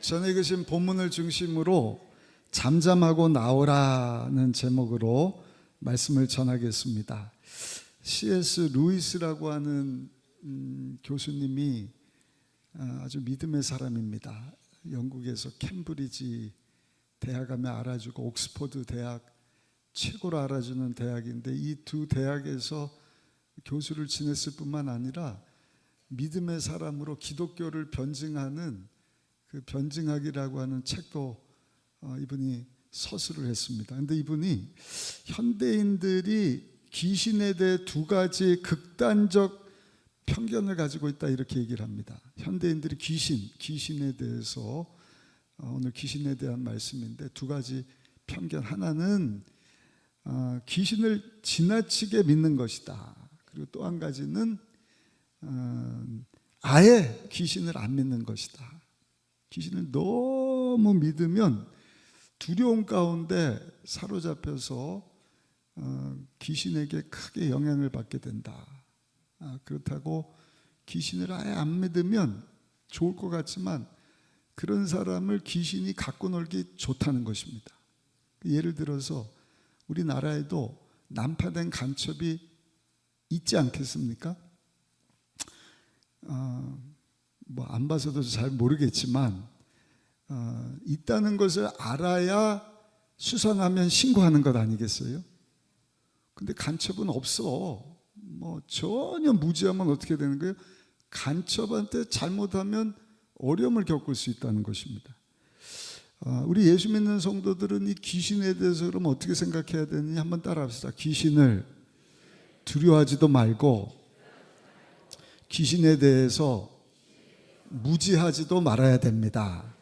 전에 읽으신 본문을 중심으로 잠잠하고 나오라는 제목으로 말씀을 전하겠습니다. C.S. 루이스라고 하는 교수님이 아주 믿음의 사람입니다. 영국에서 캠브리지 대학하면 알아주고 옥스퍼드 대학 최고로 알아주는 대학인데, 이 두 대학에서 교수를 지냈을 뿐만 아니라 믿음의 사람으로 기독교를 변증하는 그 변증학이라고 하는 책도 이분이 서술을 했습니다. 그런데 이분이 현대인들이 귀신에 대해 두 가지 극단적 편견을 가지고 있다, 이렇게 얘기를 합니다. 현대인들이 귀신에 대해서, 오늘 귀신에 대한 말씀인데, 두 가지 편견. 하나는 귀신을 지나치게 믿는 것이다. 그리고 또 한 가지는 아예 귀신을 안 믿는 것이다. 귀신을 너무 믿으면 두려움 가운데 사로잡혀서 귀신에게 크게 영향을 받게 된다. 그렇다고 귀신을 아예 안 믿으면 좋을 것 같지만 그런 사람을 귀신이 갖고 놀기 좋다는 것입니다. 예를 들어서 우리나라에도 난파된 간첩이 있지 않겠습니까? 뭐 안 봐서도 잘 모르겠지만 있다는 것을 알아야 수상하면 신고하는 것 아니겠어요? 근데 간첩은 없어. 뭐 전혀 무지하면 어떻게 되는 거예요? 간첩한테 잘못하면 어려움을 겪을 수 있다는 것입니다. 우리 예수 믿는 성도들은 이 귀신에 대해서 그럼 어떻게 생각해야 되느냐 한번 따라합시다. 귀신을 두려워하지도 말고 귀신에 대해서 무지하지도 말아야 됩니다.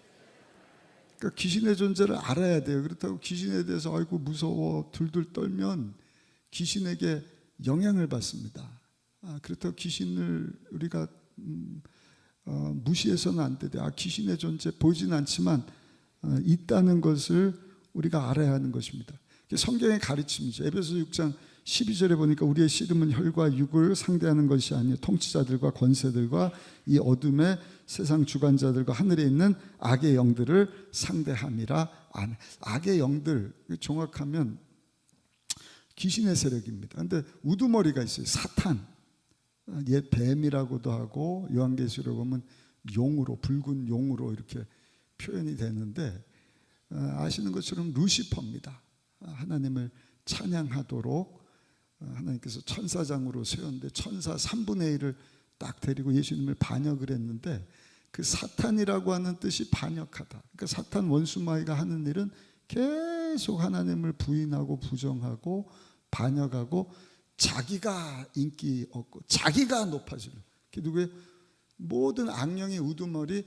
그러니까 귀신의 존재를 알아야 돼요. 그렇다고 귀신에 대해서 아이고 무서워 둘둘 떨면 귀신에게 영향을 받습니다. 그렇다고 귀신을 우리가 무시해서는 안 돼요. 귀신의 존재 보이진 않지만 있다는 것을 우리가 알아야 하는 것입니다. 성경의 가르침이죠. 에베소 6장 12절에 보니까 우리의 씨름은 혈과 육을 상대하는 것이 아니요 통치자들과 권세들과 이 어둠의 세상 주관자들과 하늘에 있는 악의 영들을 상대함이라. 악의 영들, 정확하면 귀신의 세력입니다. 그런데 우두머리가 있어요. 사탄, 옛 뱀이라고도 하고 요한계시록 보면 용으로, 붉은 용으로 이렇게 표현이 되는데, 아시는 것처럼 루시퍼입니다. 하나님을 찬양하도록 하나님께서 천사장으로 세웠는데 천사 3분의 1을 딱 데리고 예수님을 반역을 했는데, 그 사탄이라고 하는 뜻이 반역하다. 그러니까 사탄 원수마귀가 하는 일은 계속 하나님을 부인하고 부정하고 반역하고 자기가 인기 얻고 자기가 높아지는, 그 누구의 모든 악령의 우두머리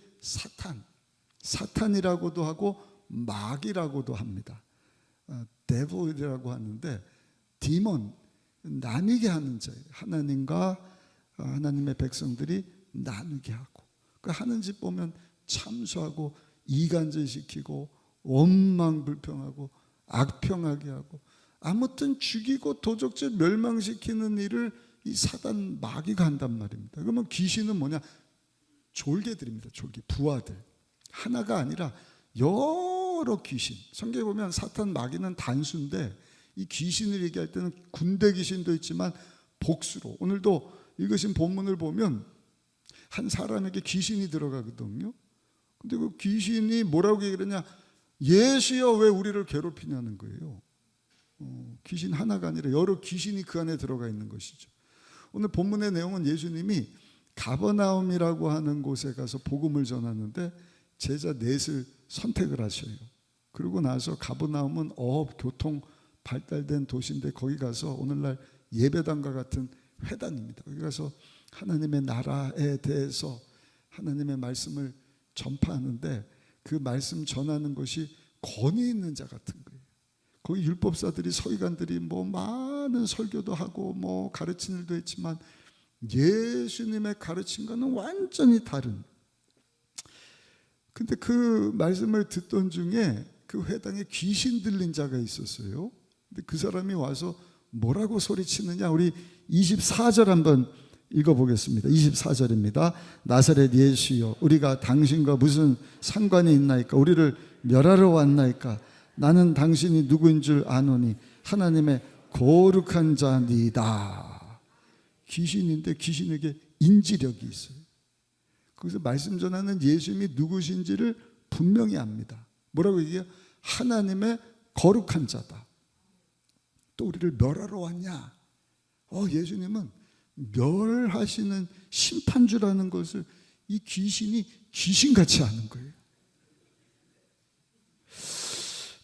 사탄이라고도 하고 마귀라고도 합니다. 데볼이라고 하는데 디몬, 나뉘게 하는 자예요. 하나님과 하나님의 백성들이 나누게 하고, 그 하는 짓 보면 참수하고 이간질시키고 원망불평하고 악평하게 하고 아무튼 죽이고 도적질 멸망시키는 일을 이 사단 마귀가 한단 말입니다. 그러면 귀신은 뭐냐? 졸개들입니다. 졸개, 부하들. 하나가 아니라 여러 귀신. 성경에 보면 사탄 마귀는 단수인데 이 귀신을 얘기할 때는 군대 귀신도 있지만 복수로, 오늘도 읽으신 본문을 보면 한 사람에게 귀신이 들어가거든요. 근데 그 귀신이 뭐라고 얘기하냐? 예수여 왜 우리를 괴롭히냐는 거예요. 귀신 하나가 아니라 여러 귀신이 그 안에 들어가 있는 것이죠. 오늘 본문의 내용은 예수님이 가버나움이라고 하는 곳에 가서 복음을 전하는데 제자 넷을 선택을 하셔요. 그러고 나서 가버나움은 어업, 교통 발달된 도시인데 거기 가서 오늘날 예배당과 같은 회당입니다. 거기 가서 하나님의 나라에 대해서 하나님의 말씀을 전파하는데, 그 말씀 전하는 것이 권위 있는 자 같은 거예요. 거기 율법사들이, 서기관들이 뭐 많은 설교도 하고 뭐 가르치는 일도 했지만 예수님의 가르침과는 완전히 다른. 근데 그 말씀을 듣던 중에 그 회당에 귀신 들린 자가 있었어요. 근데 그 사람이 와서 뭐라고 소리치느냐, 우리 24절 한번 읽어보겠습니다. 24절입니다. 나사렛 예수여 우리가 당신과 무슨 상관이 있나이까? 우리를 멸하러 왔나이까? 나는 당신이 누구인 줄 아노니 하나님의 거룩한 자니이다. 귀신인데 귀신에게 인지력이 있어요. 거기서 말씀 전하는 예수님이 누구신지를 분명히 압니다. 뭐라고 얘기해요? 하나님의 거룩한 자다. 또 우리를 멸하러 왔냐? 예수님은 멸하시는 심판주라는 것을 이 귀신이 귀신같이 아는 거예요.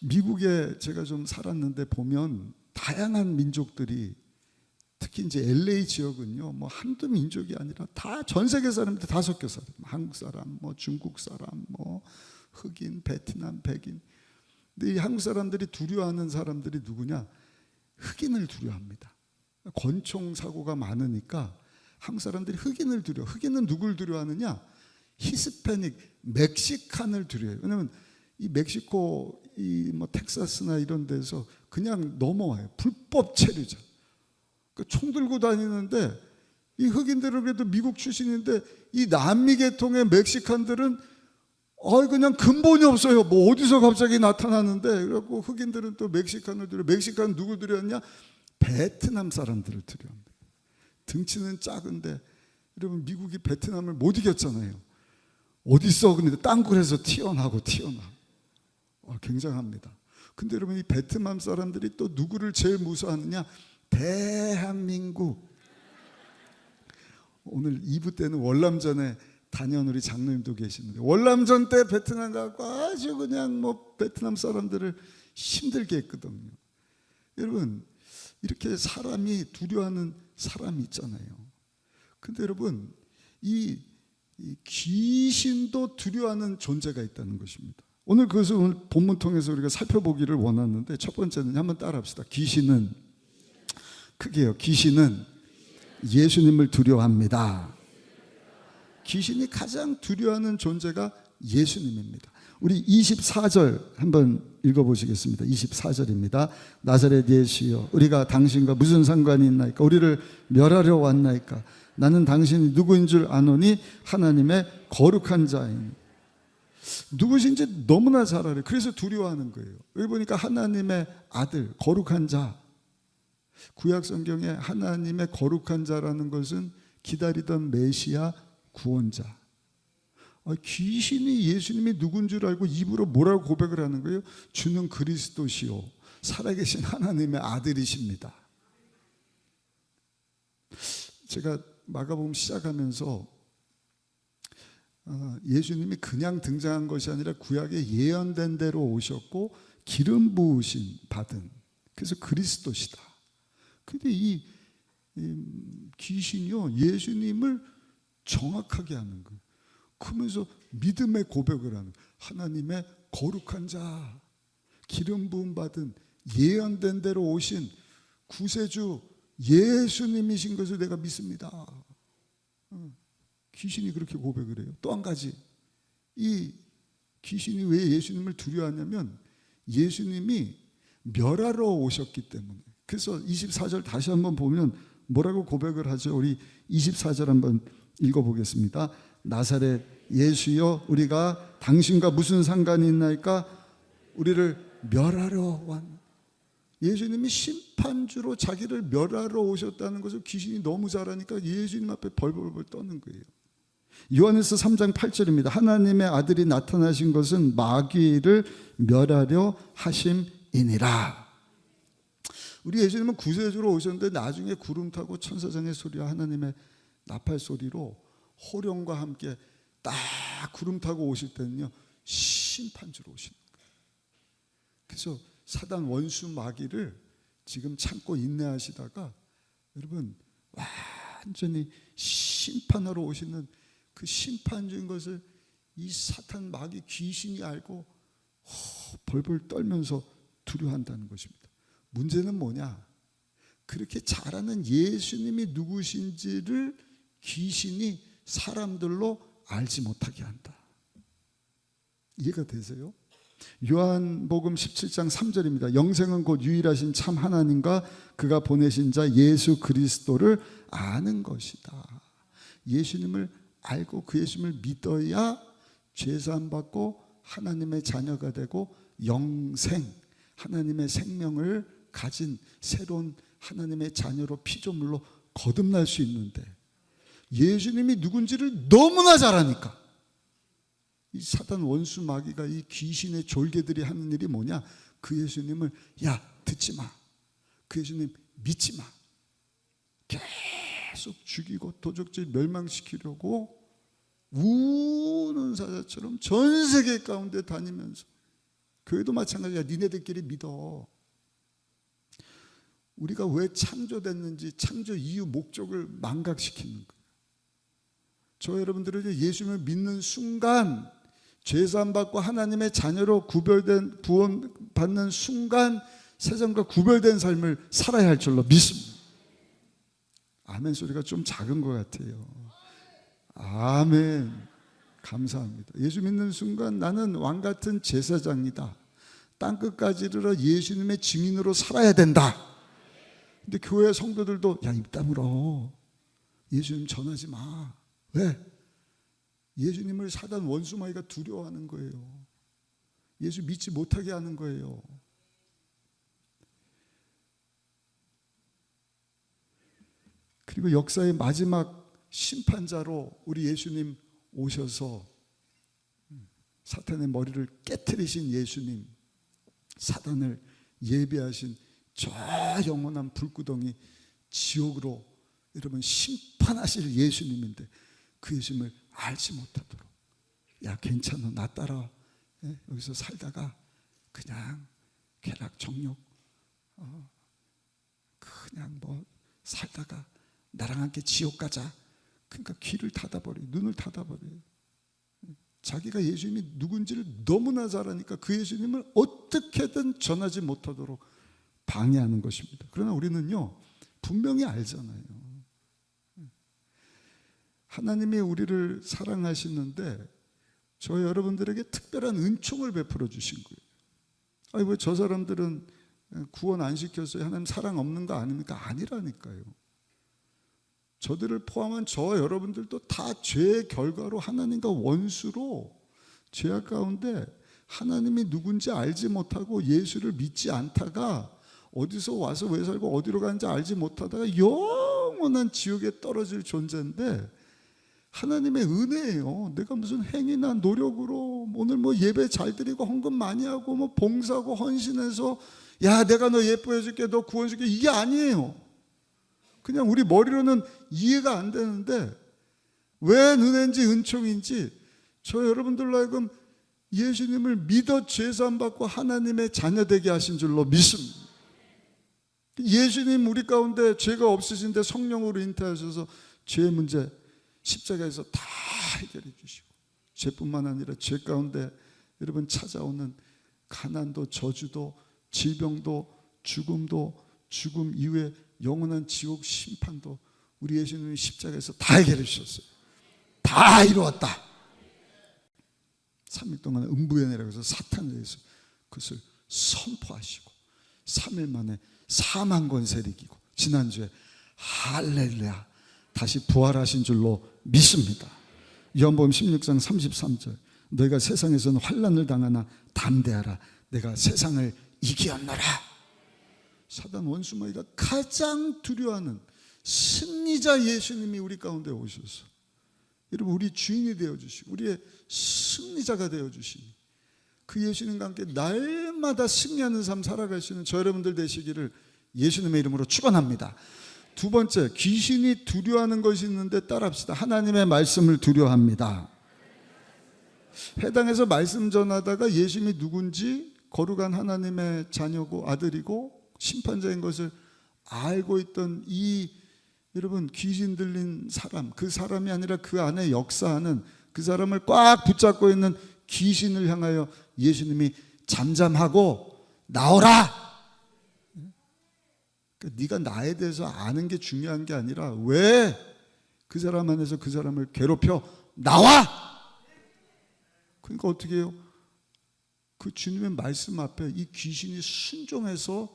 미국에 제가 좀 살았는데 보면 다양한 민족들이, 특히 이제 LA 지역은요, 뭐 한두 민족이 아니라 다 전 세계 사람들 다 섞여 살아요. 한국 사람, 뭐 중국 사람, 뭐 흑인, 베트남, 백인. 근데 이 한국 사람들이 두려워하는 사람들이 누구냐? 흑인을 두려워합니다. 권총 사고가 많으니까 한국 사람들이 흑인을 두려워. 흑인은 누굴 두려워하느냐? 히스패닉, 멕시칸을 두려워해요. 왜냐하면 이 멕시코, 이 뭐 텍사스나 이런 데서 그냥 넘어와요. 불법 체류자. 총 들고 다니는데 이 흑인들은 그래도 미국 출신인데 이 남미 계통의 멕시칸들은 그냥 근본이 없어요. 뭐 어디서 갑자기 나타나는데, 그래갖고 흑인들은 또 멕시칸을 두려워. 멕시칸 누구 두려웠냐? 베트남 사람들을 두려워합니다. 등치는 작은데, 여러분 미국이 베트남을 못 이겼잖아요. 어딨어? 근데 땅굴에서 튀어나. 굉장합니다. 근데 여러분 이 베트남 사람들이 또 누구를 제일 무서워하느냐? 대한민국. 오늘 2부 때는 월남전에 다녀온 우리 장로님도 계시는데, 월남전 때 베트남 가고 아주 그냥 뭐 베트남 사람들을 힘들게 했거든요. 여러분 이렇게 사람이 두려워하는 사람이 있잖아요. 근데 여러분 이 귀신도 두려워하는 존재가 있다는 것입니다. 오늘 그것을 오늘 본문 통해서 우리가 살펴보기를 원하는데, 첫 번째는 한번 따라합시다. 귀신은, 크게요, 귀신은 예수님을 두려워합니다. 귀신이 가장 두려워하는 존재가 예수님입니다. 우리 24절 한번 읽어보시겠습니다. 24절입니다. 나사렛 예수여 우리가 당신과 무슨 상관이 있나이까? 우리를 멸하려 왔나이까? 나는 당신이 누구인 줄 아노니 하나님의 거룩한 자이니. 누구신지 너무나 잘 알아요. 그래서 두려워하는 거예요. 여기 보니까 하나님의 아들, 거룩한 자. 구약 성경에 하나님의 거룩한 자라는 것은 기다리던 메시아, 구원자. 귀신이 예수님이 누군 줄 알고 입으로 뭐라고 고백을 하는 거예요? 주는 그리스도시요 살아계신 하나님의 아들이십니다. 제가 마가복음 시작하면서 예수님이 그냥 등장한 것이 아니라 구약에 예언된 대로 오셨고 기름 부으심 받은, 그래서 그리스도시다. 근데 이 귀신이요 예수님을 정확하게 하는 거예요. 그러면서 믿음의 고백을 하는 거예요. 하나님의 거룩한 자, 기름 부음 받은, 예언된 대로 오신 구세주 예수님이신 것을 내가 믿습니다. 귀신이 그렇게 고백을 해요. 또 한 가지, 이 귀신이 왜 예수님을 두려워하냐면 예수님이 멸하러 오셨기 때문에. 그래서 24절 다시 한번 보면 뭐라고 고백을 하죠? 우리 24절 한번 읽어보겠습니다. 나사렛 예수여 우리가 당신과 무슨 상관이 있나이까? 우리를 멸하러 왔. 예수님이 심판주로 자기를 멸하러 오셨다는 것을 귀신이 너무 잘 아니까 예수님 앞에 벌벌벌 떠는 거예요. 요한일서 3장 8절입니다. 하나님의 아들이 나타나신 것은 마귀를 멸하려 하심이니라. 우리 예수님은 구세주로 오셨는데 나중에 구름 타고 천사장의 소리와 하나님의 나팔 소리로 호령과 함께 딱 구름 타고 오실 때는요 심판주로 오시는 거예요. 그래서 사단 원수 마귀를 지금 참고 인내하시다가 여러분 완전히 심판하러 오시는 그 심판주인 것을 이 사탄 마귀 귀신이 알고 벌벌 떨면서 두려워한다는 것입니다. 문제는 뭐냐? 그렇게 잘 아는 예수님이 누구신지를 귀신이 사람들로 알지 못하게 한다. 이해가 되세요? 요한복음 17장 3절입니다. 영생은 곧 유일하신 참 하나님과 그가 보내신 자 예수 그리스도를 아는 것이다. 예수님을 알고 그 예수님을 믿어야 죄사함 받고 하나님의 자녀가 되고 영생, 하나님의 생명을 가진 새로운 하나님의 자녀로 피조물로 거듭날 수 있는데, 예수님이 누군지를 너무나 잘 아니까 이 사단 원수 마귀가, 이 귀신의 졸개들이 하는 일이 뭐냐? 그 예수님을 야 듣지 마, 그 예수님 믿지 마, 계속 죽이고 도적질 멸망시키려고 우는 사자처럼 전 세계 가운데 다니면서, 교회도 마찬가지야. 니네들끼리 믿어. 우리가 왜 창조됐는지 창조 이유 목적을 망각시키는 거예요. 저 여러분들은 예수님을 믿는 순간, 죄사함 받고 하나님의 자녀로 구별된, 구원 받는 순간 세상과 구별된 삶을 살아야 할 줄로 믿습니다. 아멘 소리가 좀 작은 것 같아요. 아멘. 감사합니다. 예수 믿는 순간 나는 왕 같은 제사장이다. 땅끝까지 이르러 예수님의 증인으로 살아야 된다. 근데 교회 성도들도 야, 입 다물어. 예수님 전하지 마. 왜? 예수님을 사단 원수마귀가 두려워하는 거예요. 예수 믿지 못하게 하는 거예요. 그리고 역사의 마지막 심판자로 우리 예수님 오셔서 사탄의 머리를 깨트리신 예수님, 사단을 예비하신 저 영원한 불구덩이 지옥으로 여러분 심판하실 예수님인데, 그 예수님을 알지 못하도록, 야 괜찮아 나 따라 여기서 살다가 그냥 쾌락 정욕 그냥 뭐 살다가 나랑 함께 지옥 가자. 그러니까 귀를 닫아버려요. 눈을 닫아버려요. 자기가 예수님이 누군지를 너무나 잘 아니까 그 예수님을 어떻게든 전하지 못하도록 방해하는 것입니다. 그러나 우리는요 분명히 알잖아요. 하나님이 우리를 사랑하시는데 저 여러분들에게 특별한 은총을 베풀어 주신 거예요. 아니 왜 저 사람들은 구원 안 시켰어요? 하나님 사랑 없는 거 아닙니까? 아니라니까요. 저들을 포함한 저 여러분들도 다 죄의 결과로 하나님과 원수로 죄악 가운데 하나님이 누군지 알지 못하고 예수를 믿지 않다가 어디서 와서 왜 살고 어디로 가는지 알지 못하다가 영원한 지옥에 떨어질 존재인데, 하나님의 은혜예요. 내가 무슨 행위나 노력으로 오늘 뭐 예배 잘 드리고 헌금 많이 하고 뭐 봉사하고 헌신해서 야 내가 너 예뻐해 줄게, 너 구원시켜, 이게 아니에요. 그냥 우리 머리로는 이해가 안 되는데 왜 은혜인지 은총인지 저 여러분들로 하여금 예수님을 믿어 죄사함 받고 하나님의 자녀 되게 하신 줄로 믿습니다. 예수님 우리 가운데 죄가 없으신데 성령으로 잉태하셔서 죄의 문제 십자가에서 다 해결해 주시고, 죄뿐만 아니라 죄 가운데 여러분 찾아오는 가난도 저주도 질병도 죽음도 죽음 이후에 영원한 지옥 심판도 우리 예수님이 십자가에서 다 해결해 주셨어요. 다 이루었다. 3일 동안 음부연회라고 해서 사탄에 대해서 그것을 선포하시고 3일 만에 사망 권세를 이기고 지난주에 할렐루야 다시 부활하신 줄로 믿습니다. 요한복음 16장 33절 너희가 세상에서는 환난을 당하나 담대하라 내가 세상을 이기었노라. 사단 원수마귀가 가장 두려워하는 승리자 예수님이 우리 가운데 오셔서 여러분 우리 주인이 되어주시고 우리의 승리자가 되어주시니 그 예수님과 함께 날마다 승리하는 삶 살아가시는 저 여러분들 되시기를 예수님의 이름으로 축원합니다. 두 번째, 귀신이 두려워하는 것이 있는데 따라합시다. 하나님의 말씀을 두려워합니다. 해당해서 말씀 전하다가 예수님이 누군지 거룩한 하나님의 자녀고 아들이고 심판자인 것을 알고 있던 이 여러분 귀신 들린 사람, 그 사람이 아니라 그 안에 역사하는 그 사람을 꽉 붙잡고 있는 귀신을 향하여 예수님이 잠잠하고 나오라. 그러니까 네가 나에 대해서 아는 게 중요한 게 아니라 왜 그 사람 안에서 그 사람을 괴롭혀 나와. 그러니까 어떻게 해요? 그 주님의 말씀 앞에 이 귀신이 순종해서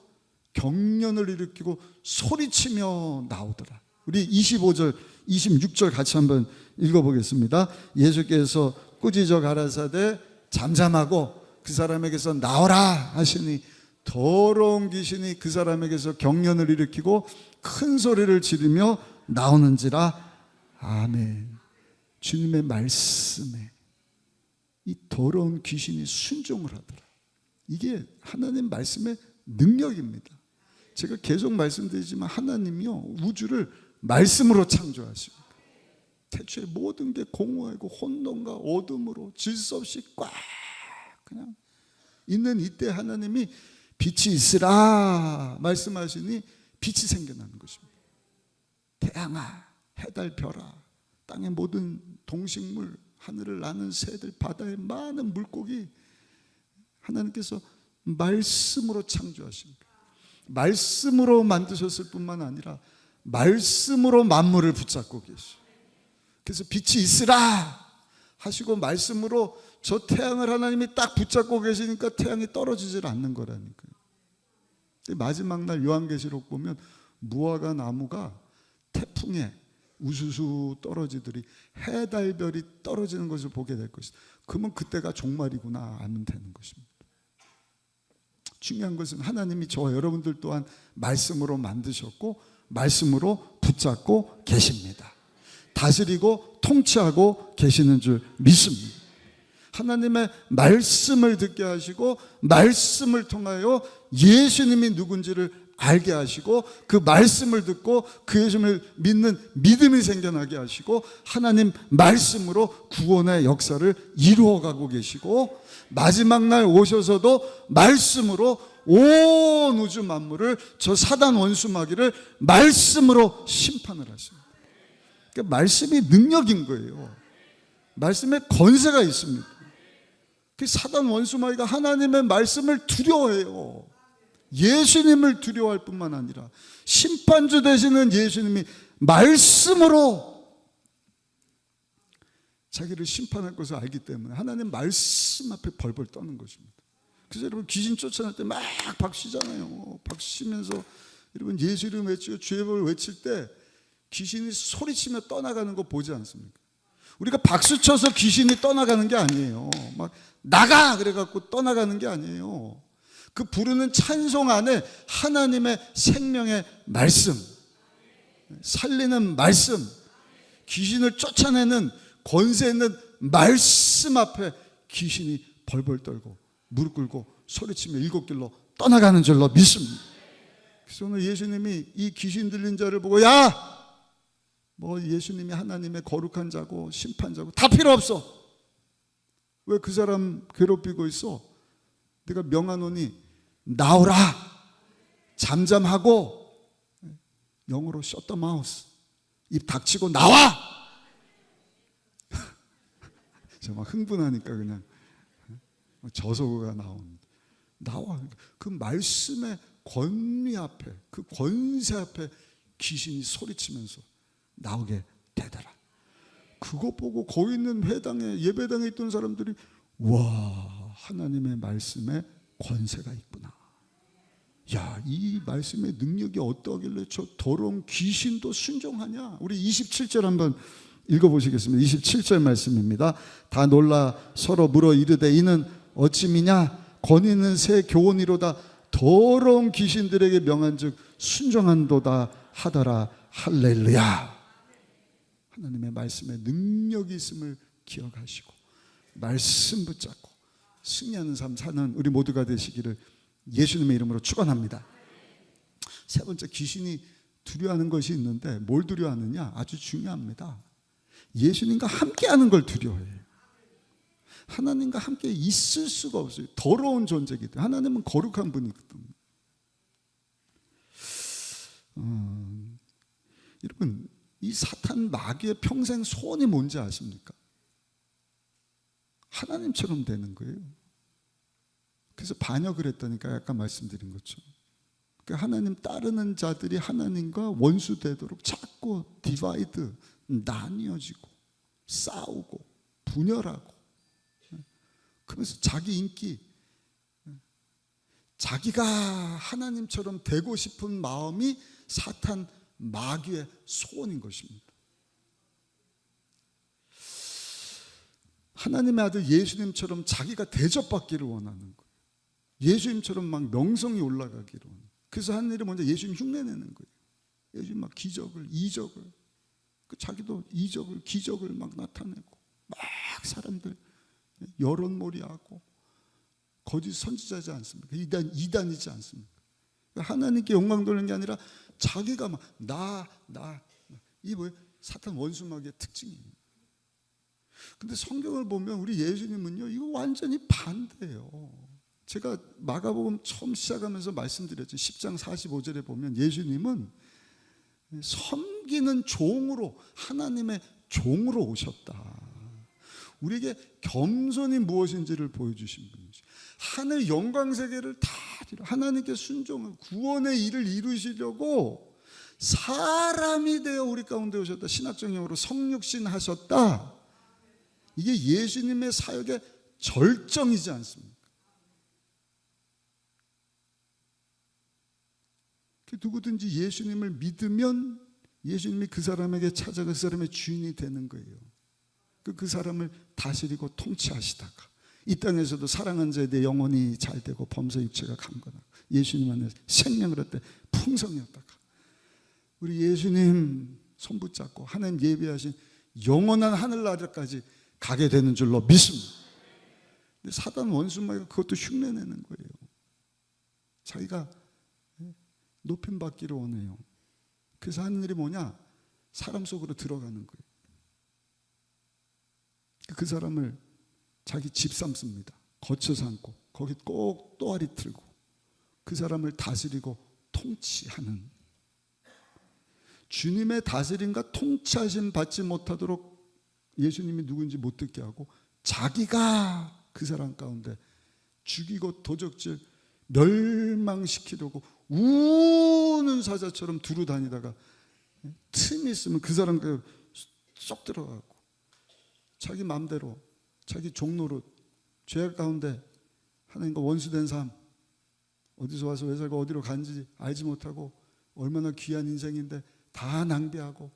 경련을 일으키고 소리치며 나오더라. 우리 25절 26절 같이 한번 읽어보겠습니다. 예수께서 꾸짖어 가라사대 잠잠하고 그 사람에게서 나오라 하시니 더러운 귀신이 그 사람에게서 경련을 일으키고 큰 소리를 지르며 나오는지라. 아멘. 주님의 말씀에 이 더러운 귀신이 순종을 하더라. 이게 하나님 말씀의 능력입니다. 제가 계속 말씀드리지만 하나님이요 우주를 말씀으로 창조하십니다. 태초에 모든 게 공허하고 혼돈과 어둠으로 질서 없이 꽉 그냥 있는 이때 하나님이 빛이 있으라 말씀하시니 빛이 생겨나는 것입니다. 태양아, 해달, 별아, 땅의 모든 동식물, 하늘을 나는 새들, 바다의 많은 물고기, 하나님께서 말씀으로 창조하십니다. 말씀으로 만드셨을 뿐만 아니라 말씀으로 만물을 붙잡고 계시죠. 그래서 빛이 있으라 하시고 말씀으로 저 태양을 하나님이 딱 붙잡고 계시니까 태양이 떨어지질 않는 거라니까요. 마지막 날 요한계시록 보면 무화과 나무가 태풍에 우수수 떨어지더니 해달별이 떨어지는 것을 보게 될 것이다. 그러면 그때가 종말이구나 알면 되는 것입니다. 중요한 것은 하나님이 저와 여러분들 또한 말씀으로 만드셨고 말씀으로 붙잡고 계십니다. 다스리고 통치하고 계시는 줄 믿습니다. 하나님의 말씀을 듣게 하시고 말씀을 통하여 예수님이 누군지를 알게 하시고 그 말씀을 듣고 그 예수님을 믿는 믿음이 생겨나게 하시고 하나님 말씀으로 구원의 역사를 이루어가고 계시고 마지막 날 오셔서도 말씀으로 온 우주 만물을 저 사단 원수마귀를 말씀으로 심판을 하십니다. 그러니까 말씀이 능력인 거예요. 말씀에 권세가 있습니다. 그 사단 원수마귀가 하나님의 말씀을 두려워해요. 예수님을 두려워할 뿐만 아니라 심판주 되시는 예수님이 말씀으로 자기를 심판할 것을 알기 때문에 하나님 말씀 앞에 벌벌 떠는 것입니다. 그래서 여러분 귀신 쫓아낼 때 막 박수잖아요. 박수치면서 여러분 예수 이름 외치고 주의 법을 외칠 때 귀신이 소리치며 떠나가는 거 보지 않습니까? 우리가 박수쳐서 귀신이 떠나가는 게 아니에요. 막 나가 그래갖고 떠나가는 게 아니에요. 그 부르는 찬송 안에 하나님의 생명의 말씀, 살리는 말씀, 귀신을 쫓아내는 권세 있는 말씀 앞에 귀신이 벌벌 떨고 무릎 꿇고 소리치며 일곱 길로 떠나가는 줄로 믿습니다. 그래서 오늘 예수님이 이 귀신 들린 자를 보고 야! 뭐 예수님이 하나님의 거룩한 자고 심판자고 다 필요 없어. 왜 그 사람 괴롭히고 있어? 내가 명하노니 나오라. 잠잠하고 영어로 shut the mouth. 입 닥치고 나와. 정말 흥분하니까 그냥 저소가 나와. 그 말씀의 권위 앞에 그 권세 앞에 귀신이 소리치면서 나오게 되더라. 그거 보고 거기 있는 회당에 예배당에 있던 사람들이 와 하나님의 말씀에 권세가 있구나. 야, 이 말씀의 능력이 어떠하길래 저 더러운 귀신도 순종하냐. 우리 27절 한번 읽어보시겠습니다. 27절 말씀입니다. 다 놀라 서로 물어 이르되 이는 어찌 미냐 권위 있는 새 교훈이로다 더러운 귀신들에게 명한즉 순종한도다 하더라. 할렐루야. 하나님의 말씀에 능력이 있음을 기억하시고 말씀 붙잡고 승리하는 삶 사는 우리 모두가 되시기를 예수님의 이름으로 축원합니다. 세 번째, 귀신이 두려워하는 것이 있는데 뭘 두려워하느냐? 아주 중요합니다. 예수님과 함께하는 걸 두려워해요. 하나님과 함께 있을 수가 없어요. 더러운 존재이기 때문에. 하나님은 거룩한 분이거든요. 여러분, 이 사탄 마귀의 평생 소원이 뭔지 아십니까? 하나님처럼 되는 거예요. 그래서 반역을 했다니까 아까 말씀드린 것처럼. 그러니까 하나님 따르는 자들이 하나님과 원수 되도록 자꾸 디바이드, 나뉘어지고 싸우고 분열하고 그러면서 자기 인기, 자기가 하나님처럼 되고 싶은 마음이 사탄 마귀의 소원인 것입니다. 하나님의 아들 예수님처럼 자기가 대접받기를 원하는 거예요. 예수님처럼 막 명성이 올라가기를 원해요. 그래서 하는 일이 먼저 예수님 흉내내는 거예요. 예수님 막 기적을, 이적을, 자기도 이적을, 기적을 막 나타내고 막 사람들 여론몰이하고 거짓 선지자지 않습니까? 이단이지 않습니까? 하나님께 영광 돌리는 게 아니라 자기가 막 이 뭐예요? 사탄 원수마귀의 특징이에요. 근데 성경을 보면 우리 예수님은요, 이거 완전히 반대예요. 제가 마가복음 처음 시작하면서 말씀드렸죠. 10장 45절에 보면 예수님은 섬기는 종으로, 하나님의 종으로 오셨다. 우리에게 겸손이 무엇인지를 보여주신 분이죠. 하늘 영광 세계를 다 하나님께 순종을, 구원의 일을 이루시려고 사람이 되어 우리 가운데 오셨다. 신학적 용어로 성육신 하셨다. 이게 예수님의 사역의 절정이지 않습니까? 누구든지 예수님을 믿으면 예수님이 그 사람에게 찾아가 그 사람의 주인이 되는 거예요. 그 사람을 다스리고 통치하시다가 이 땅에서도 사랑한 자에 대해 영혼이 잘 되고 범사 육체가 강건하고 예수님 안에 생명을 얻되 풍성이었다가 우리 예수님 손 붙잡고 하나님 예비하신 영원한 하늘나라까지 가게 되는 줄로 믿습니다. 근데 사단 원수마귀가 그것도 흉내내는 거예요. 자기가 높임 받기를 원해요. 그래서 하는 일이 뭐냐? 사람 속으로 들어가는 거예요. 그 사람을 자기 집 삼습니다. 거쳐 삼고 거기 꼭 또아리 틀고 그 사람을 다스리고 통치하는, 주님의 다스림과 통치하심 받지 못하도록 예수님이 누군지 못 듣게 하고 자기가 그 사람 가운데 죽이고 도적질 멸망시키려고 우는 사자처럼 두루 다니다가 틈이 있으면 그 사람 쏙 들어가고 자기 마음대로 자기 종노릇 죄악 가운데 하나님과 원수된 삶, 어디서 와서 왜 살고 어디로 간지 알지 못하고 얼마나 귀한 인생인데 다 낭비하고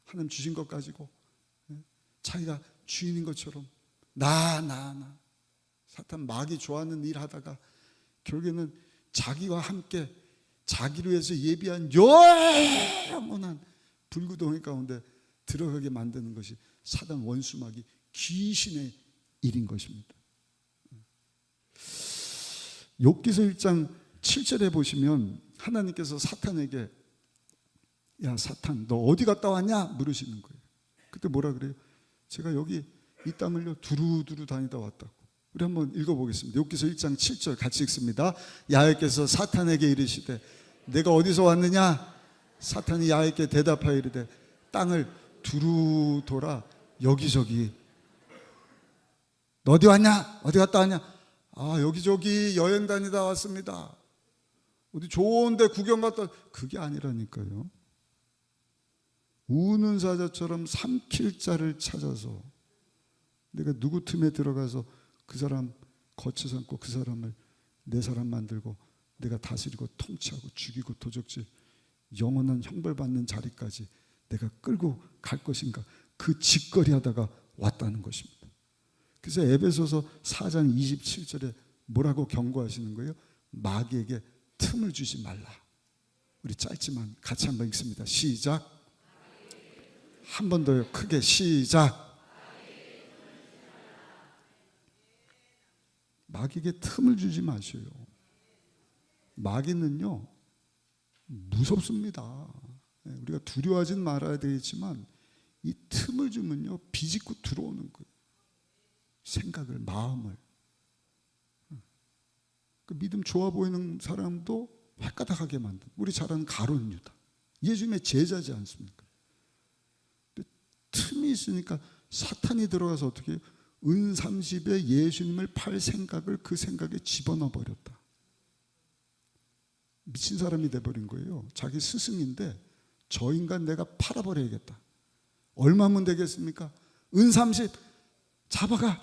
하나님 주신 것 가지고 자기가 주인인 것처럼 나 사탄 마귀 좋아하는 일 하다가 결국에는 자기와 함께 자기를 위해서 예비한 영원한 불구덩이 가운데 들어가게 만드는 것이 사단 원수마귀 귀신의 일인 것입니다. 욥기서 1장 7절에 보시면 하나님께서 사탄에게 야 사탄 너 어디 갔다 왔냐 물으시는 거예요. 그때 뭐라 그래요? 제가 여기 이 땅을요 두루두루 다니다 왔다고. 우리 한번 읽어보겠습니다. 욥기서 1장 7절 같이 읽습니다. 야훼께서 사탄에게 이르시되 내가 어디서 왔느냐? 사탄이 야훼께 대답하여 이르되 땅을 두루 돌아 여기저기. 너 어디 왔냐? 어디 갔다 왔냐? 아 여기저기 여행 다니다 왔습니다. 어디 좋은 데 구경 갔다. 그게 아니라니까요. 우는 사자처럼 삼킬 자를 찾아서 내가 누구 틈에 들어가서 그 사람 거쳐 삼고 그 사람을 내 사람 만들고 내가 다스리고 통치하고 죽이고 도적질 영원한 형벌받는 자리까지 내가 끌고 갈 것인가, 그 짓거리 하다가 왔다는 것입니다. 그래서 에베소서 4장 27절에 뭐라고 경고하시는 거예요? 마귀에게 틈을 주지 말라. 우리 짧지만 같이 한번 읽습니다. 시작. 한 번 더요. 크게 시작. 마귀에게 틈을 주지 마셔요. 마귀는요 무섭습니다. 우리가 두려워하진 말아야 되겠지만 이 틈을 주면요 비집고 들어오는 거예요. 생각을, 마음을. 그 믿음 좋아 보이는 사람도 헷가닥하게 만든, 우리 잘 아는 가룟 유다 예수님의 제자지 않습니까? 근데 틈이 있으니까 사탄이 들어가서 어떻게 해요? 은 30에 예수님을 팔 생각을 그 생각에 집어넣어 버렸다. 미친 사람이 돼버린 거예요. 자기 스승인데 저 인간 내가 팔아버려야겠다. 얼마면 되겠습니까? 은 30 잡아가.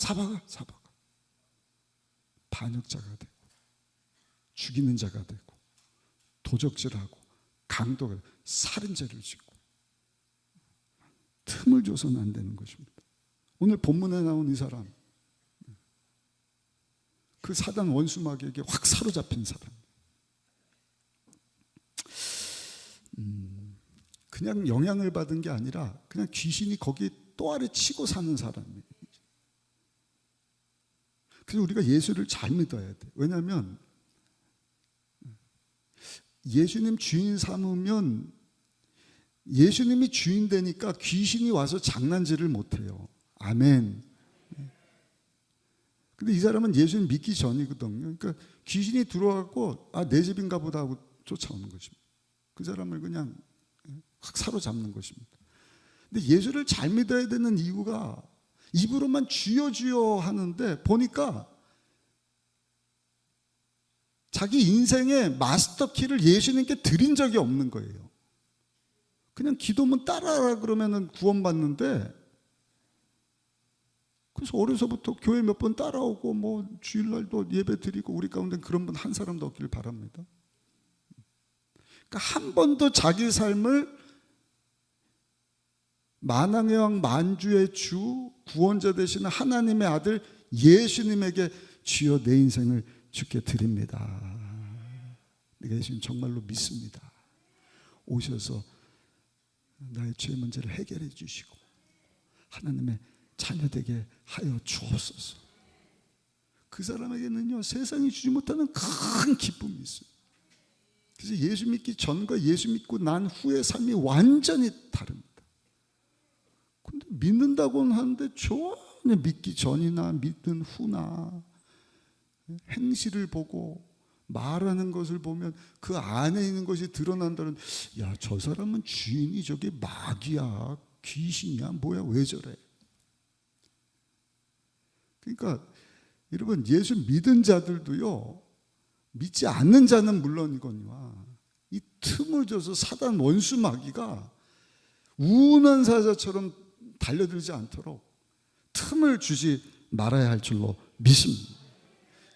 반역자가 되고 죽이는 자가 되고 도적질하고 강도가 살인죄를 짓고 틈을 줘서는 안 되는 것입니다. 오늘 본문에 나온 이 사람, 그 사단 원수마귀에게 확 사로잡힌 사람, 그냥 영향을 받은 게 아니라 그냥 귀신이 거기 또아래 치고 사는 사람이에요. 그래서 우리가 예수를 잘 믿어야 돼. 왜냐하면 예수님 주인 삼으면 예수님이 주인 되니까 귀신이 와서 장난질을 못해요. 아멘. 근데 이 사람은 예수님 믿기 전이거든요. 그러니까 귀신이 들어와갖고 내 집인가 보다 하고 쫓아오는 것입니다. 그 사람을 그냥 확 사로잡는 것입니다. 근데 예수를 잘 믿어야 되는 이유가 입으로만 주여 주여 하는데 보니까 자기 인생의 마스터키를 예수님께 드린 적이 없는 거예요. 그냥 기도문 따라하라 그러면 구원받는데, 그래서 어려서부터 교회 몇 번 따라오고 뭐 주일날도 예배 드리고 우리 가운데 그런 분 한 사람도 없길 바랍니다. 그러니까 한 번도 자기 삶을 만왕의 왕 만주의 주 구원자 되시는 하나님의 아들 예수님에게 주여 내 인생을 주께 드립니다. 내가 예수님 정말로 믿습니다. 오셔서 나의 죄 문제를 해결해 주시고 하나님의 자녀 되게 하여 주옵소서. 그 사람에게는요 세상이 주지 못하는 큰 기쁨이 있어요. 그래서 예수 믿기 전과 예수 믿고 난 후의 삶이 완전히 다릅니다. 근데 믿는다고는 하는데 전혀 믿기 전이나 믿는 후나 행실을 보고 말하는 것을 보면 그 안에 있는 것이 드러난다는, 야, 저 사람은 주인이 저게 마귀야, 귀신이야, 뭐야, 왜 저래? 그러니까 여러분, 예수 믿은 자들도요 믿지 않는 자는 물론이거니와 이 틈을 줘서 사단 원수 마귀가 우운한 사자처럼 달려들지 않도록 틈을 주지 말아야 할 줄로 믿습니다.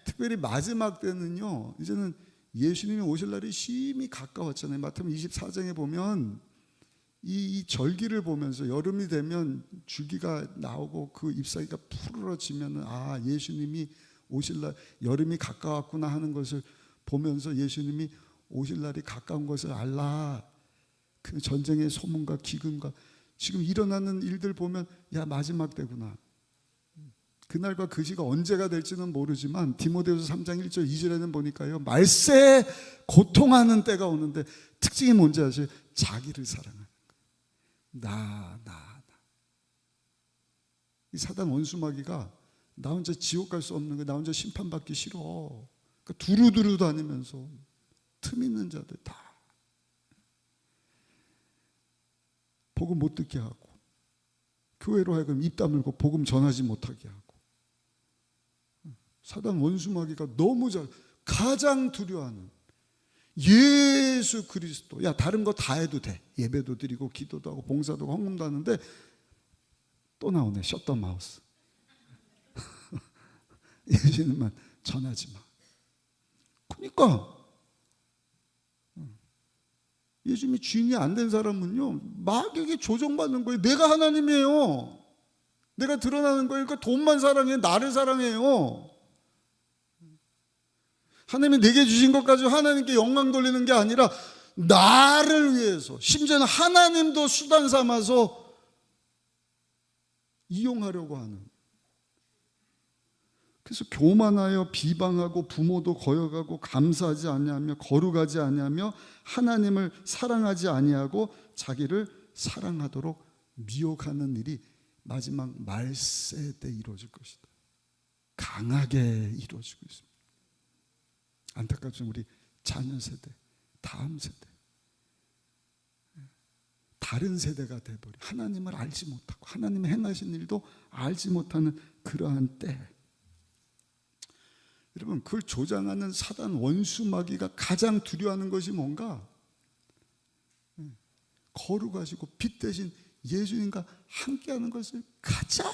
특별히 마지막 때는요, 이제는 예수님이 오실 날이 심히 가까웠잖아요. 마태복음 24장에 보면 이 절기를 보면서 여름이 되면 줄기가 나오고 그 잎사귀가 푸르러지면 예수님이 오실 날 여름이 가까웠구나 하는 것을 보면서 예수님이 오실 날이 가까운 것을 알라. 그 전쟁의 소문과 기근과 지금 일어나는 일들 보면 마지막 때구나. 그날과 그 시가 언제가 될지는 모르지만 디모데후서 3장 1절 2절에는 보니까요 말세에 고통하는 때가 오는데 특징이 뭔지 아세요? 자기를 사랑하는 거예요. 이 사단 원수마귀가 나 혼자 지옥 갈 수 없는 거야. 나 혼자 심판받기 싫어. 그러니까 두루두루 다니면서 틈 있는 자들 다 복음 못 듣게 하고 교회로 하여금 입 다물고 복음 전하지 못하게 하고 사단 원수마귀가 너무 가장 두려워하는 예수 그리스도. 다른 거 다 해도 돼. 예배도 드리고 기도도 하고 봉사도 하고 헌금도 하는데 또 나오네. 셧더 마우스. 예수님만 전하지 마. 그러니까 예수님이 주인이 안 된 사람은요 마귀에게 조종받는 거예요. 내가 하나님이에요. 내가 드러나는 거예요. 그러니까 돈만 사랑해. 나를 사랑해요. 하나님이 내게 주신 것 가지고 하나님께 영광 돌리는 게 아니라 나를 위해서, 심지어는 하나님도 수단 삼아서 이용하려고 하는. 그래서 교만하여 비방하고 부모도 거역하고 감사하지 아니하며 거룩하지 아니하며 하나님을 사랑하지 아니하고 자기를 사랑하도록 미혹하는 일이 마지막 말세 때 이루어질 것이다. 강하게 이루어지고 있습니다. 안타깝지만 우리 자녀 세대, 다음 세대, 다른 세대가 돼버려. 하나님을 알지 못하고 하나님의 행하신 일도 알지 못하는 그러한 때, 여러분, 그걸 조장하는 사단 원수 마귀가 가장 두려워하는 것이 뭔가? 거룩하시고 빛 대신 예수님과 함께하는 것을 가장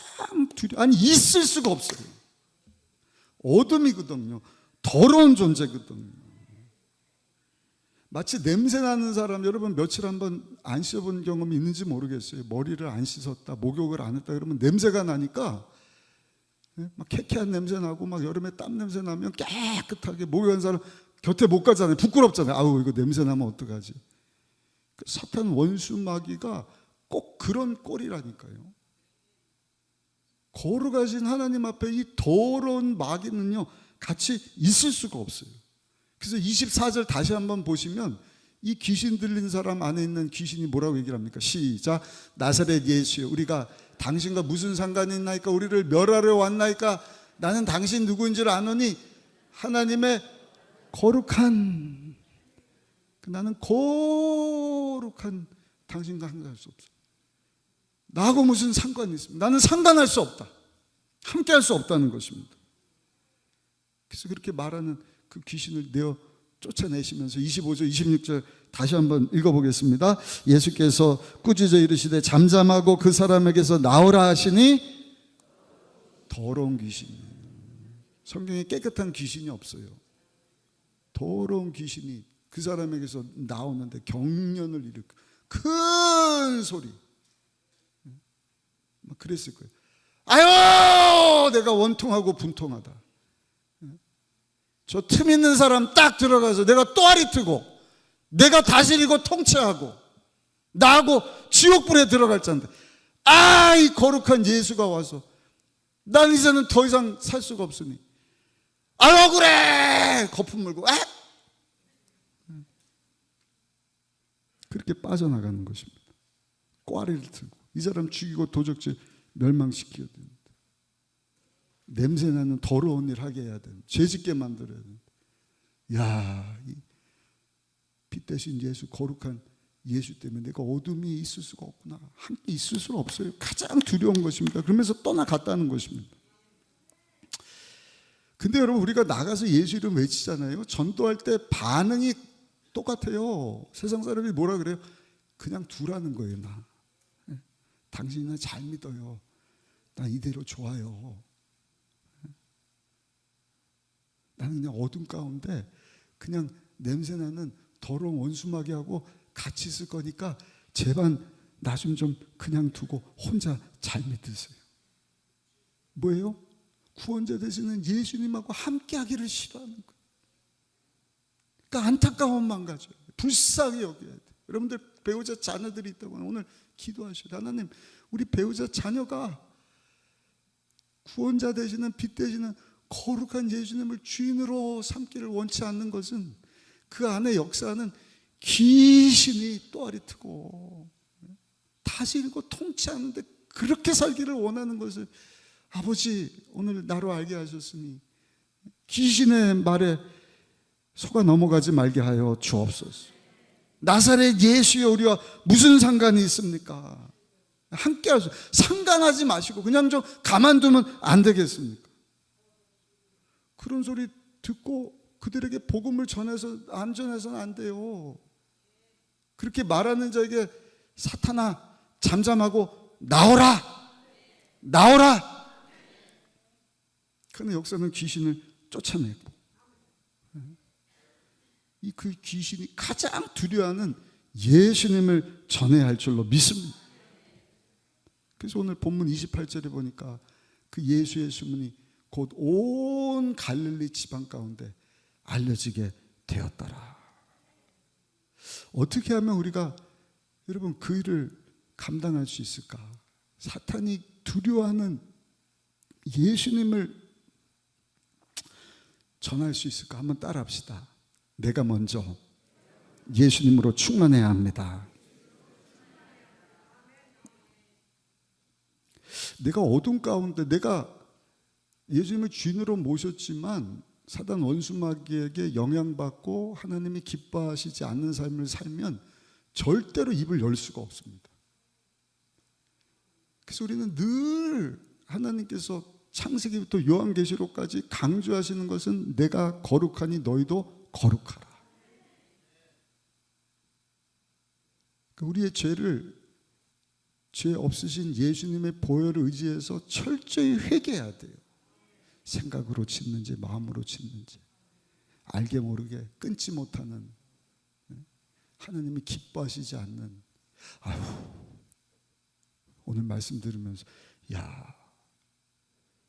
있을 수가 없어요. 어둠이거든요. 더러운 존재거든요. 마치 냄새 나는 사람, 여러분 며칠 한번 안 씻어본 경험이 있는지 모르겠어요. 머리를 안 씻었다, 목욕을 안 했다 그러면 냄새가 나니까 막 쾌쾌한 냄새 나고, 막 여름에 땀 냄새 나면 깨끗하게 목욕한 사람 곁에 못 가잖아요. 부끄럽잖아요. 아우, 이거 냄새 나면 어떡하지? 사탄 원수 마귀가 꼭 그런 꼴이라니까요. 거룩하신 하나님 앞에 이 더러운 마귀는요, 같이 있을 수가 없어요. 그래서 24절 다시 한번 보시면 이 귀신 들린 사람 안에 있는 귀신이 뭐라고 얘기를 합니까? 시작. 나사렛 예수여, 우리가 당신과 무슨 상관이 있나이까? 우리를 멸하러 왔나이까? 나는 당신 누구인지를 아노니 하나님의 거룩한, 나는 거룩한 당신과 상관할 수 없어. 나하고 무슨 상관이 있습니까? 나는 상관할 수 없다. 함께 할 수 없다는 것입니다. 그래서 그렇게 말하는 그 귀신을 내어 쫓아내시면서 25절 26절 다시 한번 읽어보겠습니다. 예수께서 꾸짖어 이르시되 잠잠하고 그 사람에게서 나오라 하시니 더러운 귀신이, 성경에 깨끗한 귀신이 없어요. 더러운 귀신이 그 사람에게서 나오는데 경련을 일으켜 큰 소리 막 그랬을 거예요. 아유, 내가 원통하고 분통하다. 저 틈 있는 사람 딱 들어가서 내가 또아리 트고 내가 다스리고 통치하고 나하고 지옥불에 들어갈 자인데, 아, 이 거룩한 예수가 와서 난 이제는 더 이상 살 수가 없으니 아유 억울해, 거품 물고 그렇게 빠져나가는 것입니다. 꽈리를 들고 이 사람 죽이고 도적질 멸망시켜야 됩니다. 냄새나는 더러운 일 하게 해야 됩니다. 죄짓게 만들어야 됩니다. 야, 이 빛 대신 예수, 거룩한 예수 때문에 내가 어둠이 있을 수가 없구나, 함께 있을 수는 없어요. 가장 두려운 것입니다. 그러면서 떠나갔다는 것입니다. 근데 여러분, 우리가 나가서 예수 이름 외치잖아요. 전도할 때 반응이 똑같아요. 세상 사람이 뭐라 그래요? 그냥 두라는 거예요. 나 당신이 나 잘 믿어요. 나 이대로 좋아요. 나는 그냥 어둠 가운데 그냥 냄새나는 더러운 원수마귀하고 같이 있을 거니까 제발 나 좀 그냥 두고 혼자 잘 믿으세요. 뭐예요? 구원자 되시는 예수님하고 함께 하기를 싫어하는 거예요. 그러니까 안타까움만 가져요. 불쌍히 여겨야 돼요. 여러분들 배우자 자녀들이 있다고 하면 오늘 기도하셔요. 하나님, 우리 배우자 자녀가 구원자 되시는 빛 되시는 거룩한 예수님을 주인으로 삼기를 원치 않는 것은 그 안에 역사하는 귀신이 또아리 트고 다스리고 통치하는데 그렇게 살기를 원하는 것을 아버지 오늘 나로 알게 하셨으니 귀신의 말에 속아 넘어가지 말게 하여 주옵소서. 나사렛 예수여, 우리와 무슨 상관이 있습니까? 함께 하소서. 상관하지 마시고 그냥 좀 가만두면 안 되겠습니까? 그런 소리 듣고 그들에게 복음을 전해서는 안 돼요. 그렇게 말하는 자에게 사탄아 잠잠하고 나오라, 나오라. 그러나 역사는 귀신을 쫓아내고 이 그 귀신이 가장 두려워하는 예수님을 전해야 할 줄로 믿습니다. 그래서 오늘 본문 28절에 보니까 그 예수의 소문이 곧 온 갈릴리 지방 가운데 알려지게 되었더라. 어떻게 하면 우리가 여러분 그 일을 감당할 수 있을까? 사탄이 두려워하는 예수님을 전할 수 있을까? 한번 따라합시다. 내가 먼저 예수님으로 충만해야 합니다. 내가 어둠 가운데 내가 예수님을 주인으로 모셨지만 사단 원수마귀에게 영향받고 하나님이 기뻐하시지 않는 삶을 살면 절대로 입을 열 수가 없습니다. 그래서 우리는 늘 하나님께서 창세기부터 요한계시록까지 강조하시는 것은 내가 거룩하니 너희도 거룩하라. 우리의 죄 없으신 예수님의 보혈을 의지해서 철저히 회개해야 돼요. 생각으로 짓는지 마음으로 짓는지 알게 모르게 끊지 못하는 하나님이 기뻐하시지 않는. 아유, 오늘 말씀 들으면서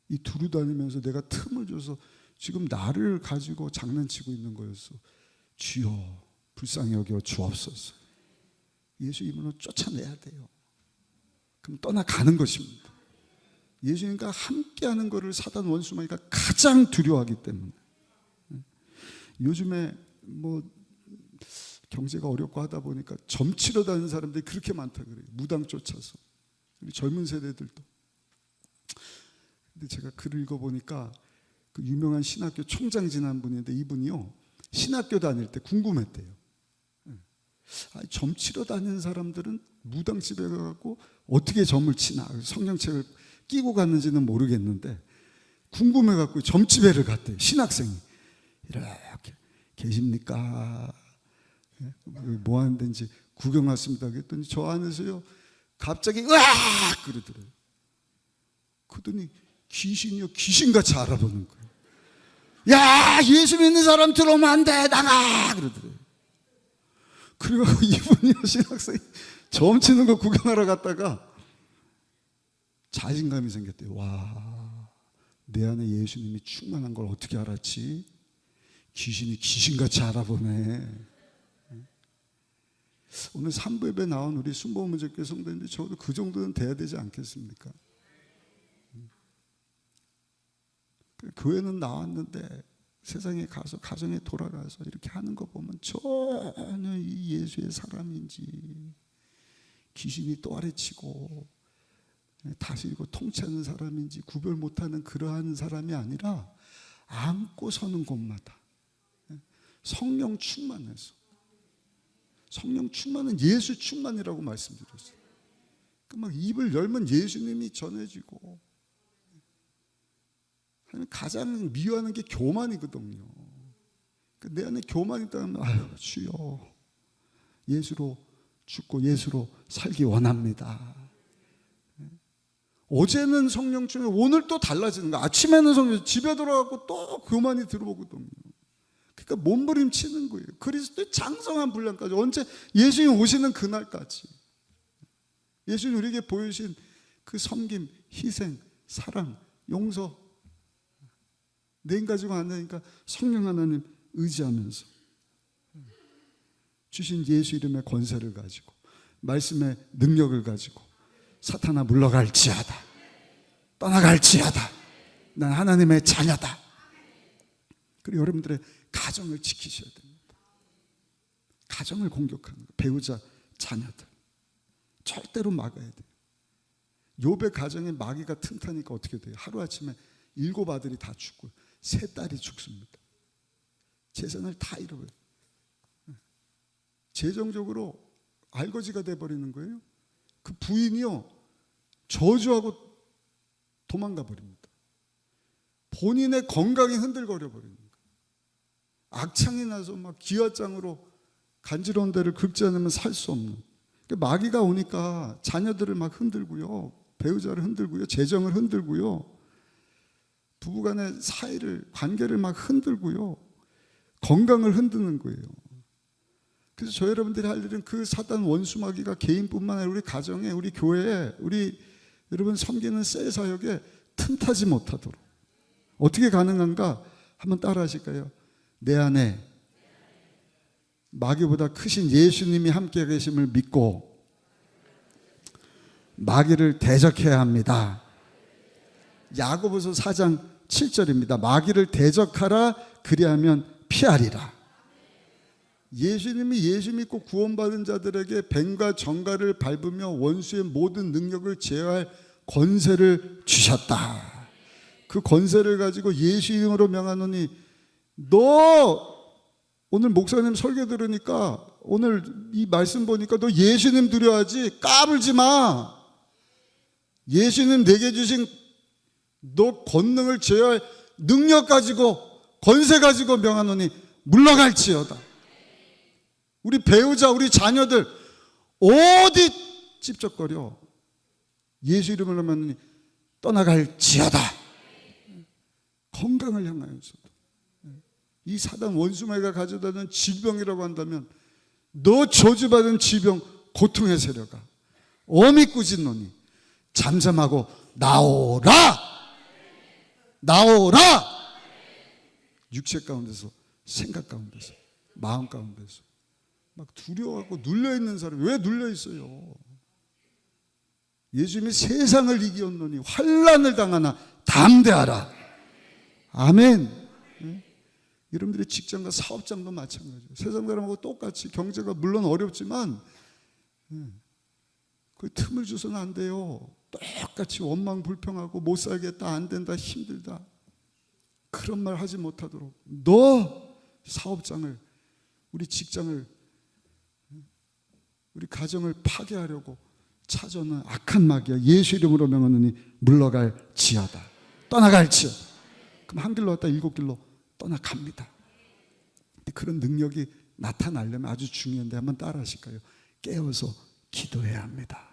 이 두루 다니면서 내가 틈을 줘서 지금 나를 가지고 장난치고 있는 거였어. 주여 불쌍히 여겨 주옵소서. 예수 이름으로 쫓아내야 돼요. 그럼 떠나가는 것입니다. 예수님과 함께하는 것을 사단 원수마귀가 가장 두려워하기 때문에. 요즘에 경제가 어렵고 하다 보니까 점치러 다니는 사람들이 그렇게 많다 그래요. 무당 쫓아서. 우리 젊은 세대들도. 근데 제가 글을 읽어보니까 그 유명한 신학교 총장 지난 분인데 이분이요, 신학교 다닐 때 궁금했대요. 점치러 다니는 사람들은 무당집에 가고 어떻게 점을 치나, 성경책을 끼고 갔는지는 모르겠는데 궁금해갖고 점집에를 갔대요. 신학생이. 이렇게 계십니까? 뭐 하는 데인지 구경 왔습니다. 그랬더니 저 안에서요 갑자기 으악 그러더래요. 그러더니 귀신이요 귀신같이 알아보는 거예요. 야, 예수 믿는 사람 들어오면 안 돼, 나가 그러더래요. 그리고 이분이 신학생이 점 치는 거 구경하러 갔다가 자신감이 생겼대요. 와, 내 안에 예수님이 충만한 걸 어떻게 알았지? 귀신이 귀신같이 알아보네. 오늘 3부 예배 나온 우리 순복음문제교회 성도님들 저도 그 정도는 돼야 되지 않겠습니까? 교회는 나왔는데 세상에 가서 가정에 돌아가서 이렇게 하는 거 보면 전혀 이 예수의 사람인지 귀신이 또 아래치고 다스리고 통치하는 사람인지 구별 못하는 그러한 사람이 아니라 안고 서는 곳마다 성령 충만해서, 성령 충만은 예수 충만이라고 말씀드렸어요. 막 입을 열면 예수님이 전해지고. 가장 미워하는 게 교만이거든요. 내 안에 교만이 있다면 아유 주여 예수로 죽고 예수로 살기 원합니다. 어제는 성령 충만, 오늘 또 달라지는 거야. 아침에는 성령, 집에 돌아가고 또 교만이 들어오거든요. 그러니까 몸부림치는 거예요. 그리스도의 장성한 분량까지, 언제 예수님 오시는 그날까지 예수님 우리에게 보여주신 그 섬김, 희생, 사랑, 용서 내 가지고 안 되니까 성령 하나님 의지하면서 주신 예수 이름의 권세를 가지고 말씀의 능력을 가지고 사탄아 물러갈지어다, 떠나갈지어다, 난 하나님의 자녀다. 그리고 여러분들의 가정을 지키셔야 됩니다. 가정을 공격하는 거, 배우자, 자녀들 절대로 막아야 돼요. 욥의 가정에 마귀가 틈타니까 어떻게 돼요? 하루아침에 7 아들이 다 죽고 3 딸이 죽습니다. 재산을 다 잃어버려요. 재정적으로 알거지가 돼버리는 거예요. 그 부인이요 저주하고 도망가 버립니다. 본인의 건강이 흔들거려 버리는 거예요. 악창이 나서 막 기와장으로 간지러운 데를 긁지 않으면 살 수 없는. 마귀가 오니까 자녀들을 막 흔들고요, 배우자를 흔들고요, 재정을 흔들고요, 부부간의 사이를, 관계를 막 흔들고요, 건강을 흔드는 거예요. 그래서 저 여러분들이 할 일은 그 사단 원수마귀가 개인뿐만 아니라 우리 가정에, 우리 교회에, 우리 여러분 섬기는 새 사역에 틈타지 못하도록 어떻게 가능한가? 한번 따라 하실까요? 내 안에 마귀보다 크신 예수님이 함께 계심을 믿고 마귀를 대적해야 합니다. 야고보서 4장 7절입니다. 마귀를 대적하라, 그리하면 피하리라. 예수님이 예수 믿고 구원받은 자들에게 뱀과 정갈을 밟으며 원수의 모든 능력을 제어할 권세를 주셨다. 그 권세를 가지고 예수 이름으로 명하노니, 너 오늘 목사님 설교 들으니까, 오늘 이 말씀 보니까 너 예수님 두려워하지? 까불지 마. 예수님 내게 주신 너 권능을 제어할 능력 가지고, 권세 가지고 명하노니 물러갈지어다. 우리 배우자, 우리 자녀들 어디 찝쩍거려? 예수 이름으로 명하노니 떠나갈지어다. 건강을 향하여서도. 이 사단 원수마귀가 가져다는 질병이라고 한다면 너 저주받은 지병 고통의 세력아 어미 꾸짖노니 잠잠하고 나오라. 나오라. 육체 가운데서, 생각 가운데서, 마음 가운데서 막 두려워하고 눌려있는 사람이 왜 눌려있어요? 예수님이 세상을 이기었노니 환난을 당하나 담대하라. 아멘. 여러분들의 직장과 사업장도 마찬가지예요. 세상 사람하고 똑같이 경제가 물론 어렵지만 그 틈을 줘서는 안 돼요. 똑같이 원망 불평하고 못 살겠다, 안 된다, 힘들다 그런 말 하지 못하도록 너 사업장을, 우리 직장을, 우리 가정을 파괴하려고 찾아오는 악한 마귀야 예수 이름으로 명하노니 물러갈지어다. 떠나갈지어다. 그럼 한 길로 왔다 7길로 떠나갑니다. 그런 능력이 나타나려면 아주 중요한데 한번 따라 하실까요? 깨어서 기도해야 합니다.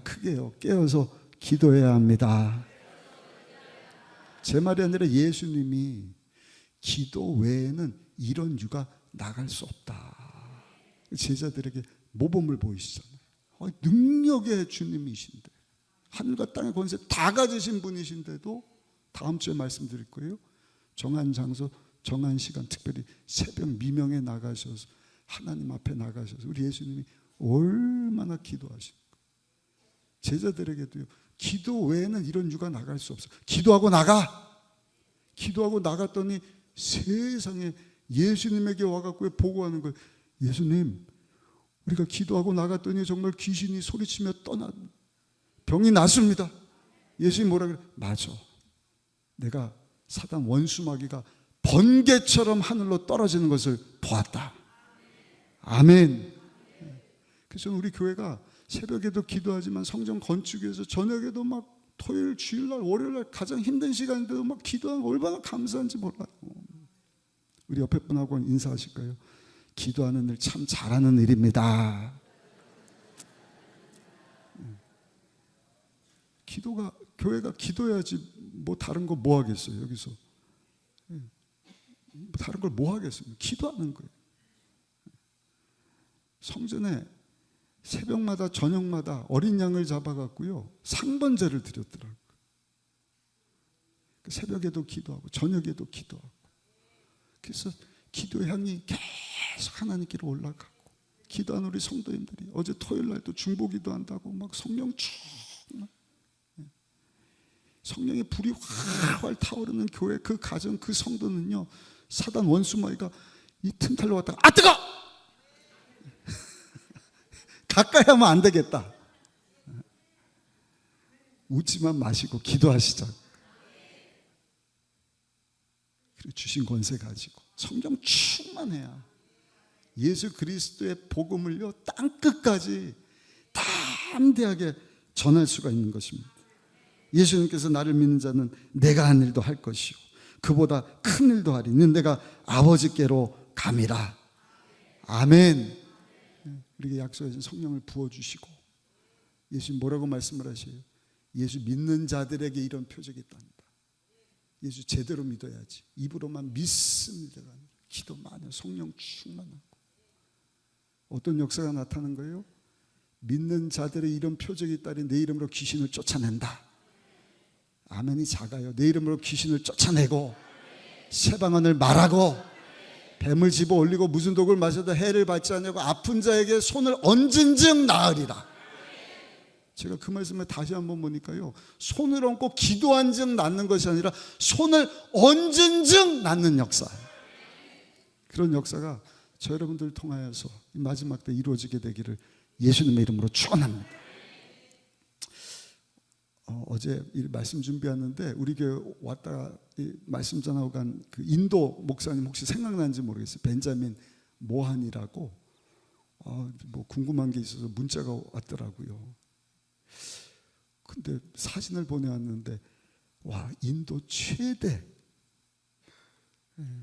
크게요. 깨어서 기도해야 합니다. 제 말이 아니라 예수님이 기도 외에는 이런 유가 나갈 수 없다. 제자들에게 모범을 보이시잖아요. 능력의 주님이신데, 하늘과 땅의 권세 다 가지신 분이신데도 다음 주에 말씀드릴 거예요. 정한 장소, 정한 시간, 특별히 새벽 미명에 나가셔서 하나님 앞에 나가셔서 우리 예수님이 얼마나 기도하십니까? 제자들에게도요, 기도 외에는 이런 유가 나갈 수 없어. 기도하고 나가. 기도하고 나갔더니 세상에 예수님에게 와갖고 보고하는 거예요. 예수님, 우리가 기도하고 나갔더니 정말 귀신이 소리치며 떠나 병이 났습니다. 예수님이 뭐라 그래? 맞아. 내가 사단 원수마귀가 번개처럼 하늘로 떨어지는 것을 보았다. 아멘. 그래서 우리 교회가 새벽에도 기도하지만 성전 건축 위해서 저녁에도 막 토요일, 주일날, 월요일날 가장 힘든 시간인데도 막 기도하는 거 얼마나 감사한지 몰라요. 우리 옆에 분하고 인사하실까요? 기도하는 일 참 잘하는 일입니다. 기도가, 교회가 기도해야지 뭐 다른 거 뭐 하겠어요? 여기서 다른 걸 뭐 하겠어요? 기도하는 거예요. 성전에 새벽마다 저녁마다 어린 양을 잡아갖고요 상번제를 드렸더라고요. 새벽에도 기도하고 저녁에도 기도하고, 그래서 기도의 향이 계속 하나님께로 올라가고, 기도하는 우리 성도님들이 어제 토요일날도 중보기도 한다고 막 성령 충만, 성령의 불이 활활 타오르는 교회, 그 가정, 그 성도는요 사단 원수마귀가 이 틈탈로 왔다가 아 뜨거! 가까이 하면 안 되겠다. 웃지만 마시고 기도하시자. 그리고 주신 권세 가지고 성령 충만해야 예수 그리스도의 복음을요 땅끝까지 담대하게 전할 수가 있는 것입니다. 예수님께서 나를 믿는 자는 내가 한 일도 할 것이요 그보다 큰 일도 하리. 는 내가 아버지께로 감이라. 아멘. 우리에게 약속하신 성령을 부어주시고, 예수님 뭐라고 말씀을 하셔요? 예수 믿는 자들에게 이런 표적이 있답니다. 예수 제대로 믿어야지. 입으로만 믿습니다가 아니라 기도 많아요. 성령 충만하고. 어떤 역사가 나타나는 거예요? 믿는 자들의 이런 표적이 있다니 내 이름으로 귀신을 쫓아낸다. 아멘이 작아요. 내 이름으로 귀신을 쫓아내고 세방언을 말하고 뱀을 집어 올리고 무슨 독을 마셔도 해를 받지 않냐고 아픈 자에게 손을 얹은 즉 나으리라. 제가 그 말씀을 다시 한번 보니까요, 손을 얹고 기도한 즉 낫는 것이 아니라 손을 얹은 즉 낫는 역사, 그런 역사가 저 여러분들을 통하여서 마지막 때 이루어지게 되기를 예수님의 이름으로 축원합니다. 어제 이 말씀 준비하는데 우리 교회 왔다가 말씀 전하고 간 그 인도 목사님 혹시 생각나는지 모르겠어요. 벤자민 모한이라고 뭐 궁금한 게 있어서 문자가 왔더라고요. 근데 사진을 보내왔는데 와, 인도 최대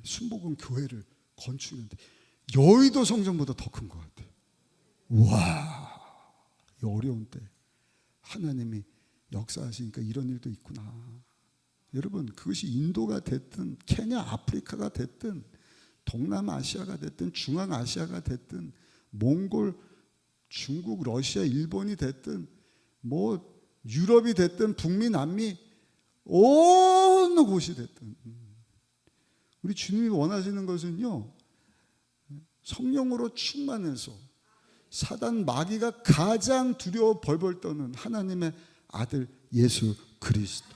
순복음 교회를 건축했는데 여의도 성전보다 더 큰 것 같아요. 와, 이 어려운 때 하나님이 역사하시니까 이런 일도 있구나. 여러분, 그것이 인도가 됐든 케냐, 아프리카가 됐든 동남아시아가 됐든 중앙아시아가 됐든 몽골, 중국, 러시아, 일본이 됐든 뭐 유럽이 됐든 북미, 남미 어느 곳이 됐든 우리 주님이 원하시는 것은요, 성령으로 충만해서 사단 마귀가 가장 두려워 벌벌 떠는 하나님의 아들 예수 그리스도,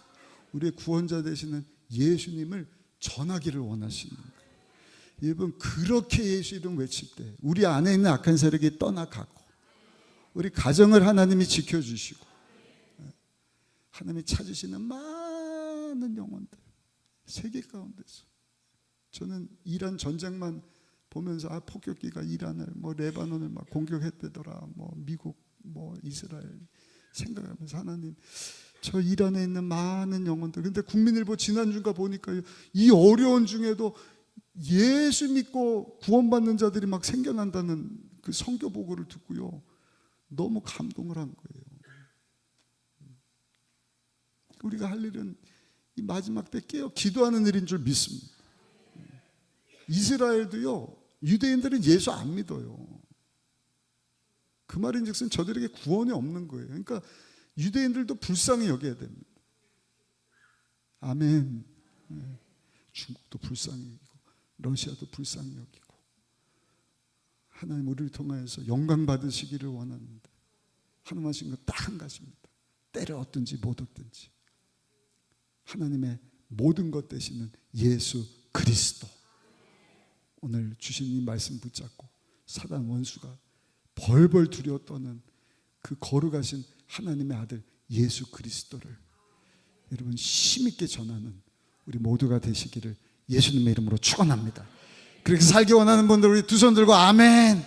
우리의 구원자 되시는 예수님을 전하기를 원하시는 거예요. 여러분, 그렇게 예수 이름 외칠 때 우리 안에 있는 악한 세력이 떠나가고 우리 가정을 하나님이 지켜주시고 하나님이 찾으시는 많은 영혼들, 세계 가운데서. 저는 이란 전쟁만 보면서 폭격기가 이란을 뭐 레바논을 막 공격했대더라, 뭐 미국 뭐 이스라엘 생각하면서 하나님, 저 이란에 있는 많은 영혼들. 근데 국민일보 지난주가 보니까요, 이 어려운 중에도 예수 믿고 구원받는 자들이 막 생겨난다는 그 선교 보고를 듣고요, 너무 감동을 한 거예요. 우리가 할 일은 이 마지막 때 깨어 기도하는 일인 줄 믿습니다. 이스라엘도요, 유대인들은 예수 안 믿어요. 그 말인즉슨 저들에게 구원이 없는 거예요. 그러니까 유대인들도 불쌍히 여겨야 됩니다. 아멘. 중국도 불쌍히 여기고 러시아도 불쌍히 여기고, 하나님 우리를 통하여서 영광 받으시기를 원하는데 하나님 하신 것 딱 한 가지입니다. 때를 얻든지 못 얻든지 하나님의 모든 것 되시는 예수 그리스도, 오늘 주신 이 말씀 붙잡고 사단 원수가 벌벌 두려워 떠는 그 거룩하신 하나님의 아들 예수 그리스도를 여러분 힘있게 전하는 우리 모두가 되시기를 예수님의 이름으로 축원합니다. 그렇게 살기 원하는 분들 우리 두 손 들고 아멘.